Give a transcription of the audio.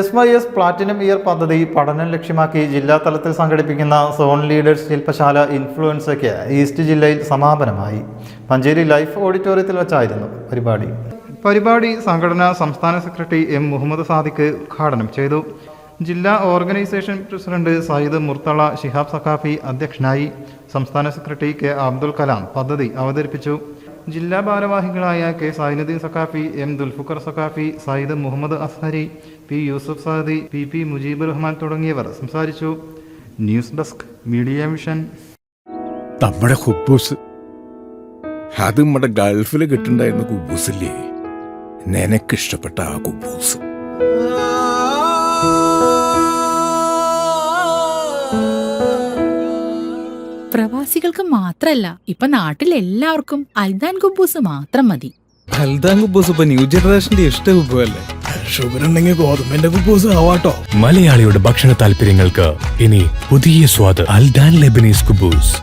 SYS platinum year പദ്ധതി പഠനം ലക്ഷ്യമാക്കി ജില്ലാതലത്തിൽ സംഘടിപ്പിക്കുന്ന സോൺ ലീഡേഴ്സ് ശില്പശാല ഇൻഫ്ലുവൻസയ്ക്ക് ഈസ്റ്റ് ജില്ലയിൽ സമാപനമായി. മഞ്ചേരി ലൈഫ് ഓഡിറ്റോറിയത്തിൽ വെച്ചായിരുന്നു പരിപാടി സംഘടനാ സംസ്ഥാന സെക്രട്ടറി M. മുഹമ്മദ് സാദിഖ് ഉദ്ഘാടനം ചെയ്തു. ജില്ലാ ഓർഗനൈസേഷൻ പ്രസിഡന്റ് സയ്യിദ് മുർത്തള ശിഹാബ് സഖാഫി അധ്യക്ഷനായി. സംസ്ഥാന സെക്രട്ടറി K. അബ്ദുൽ കലാം പദ്ധതി അവതരിപ്പിച്ചു. ജില്ലാ ഭാരവാഹികളായ K. Zainuddin Saqafi, M. ദുൽഫുക്കർ Saqafi, Sayyid Muhammad Azhari, P. Yusuf Saadi, P. Mujibur Rahman തുടങ്ങിയവർ സംസാരിച്ചു. News desk media vision. നമ്മുടെ കുബൂസ് അത് നമ്മുടെ ഗൾഫിൽ കിട്ടുണ്ടായിരുന്ന കുബൂസില്ലേ, നിനക്കിഷ്ടപ്പെട്ട ആ കുബൂസ്. പ്രവാസികൾക്ക് മാത്രല്ല, ഇപ്പൊ നാട്ടിൽ എല്ലാവർക്കും അൽദാൻ കുബൂസ് മാത്രം മതി. അൽദാൻ കുബൂസ് ഇപ്പൊ ന്യൂ ജനറേഷന്റെ ഇഷ്ട കുബുവല്ലേ. ഷുഗർ ഉണ്ടെങ്കിൽ ഗോതമ്പിന്റെ കുബൂസ് ആവാട്ടോ. മലയാളിയുടെ ഭക്ഷണ താല്പര്യങ്ങൾക്ക് ഇനി പുതിയ സ്വാദ്. അൽദാൻ ലെബനീസ് കുബൂസ്.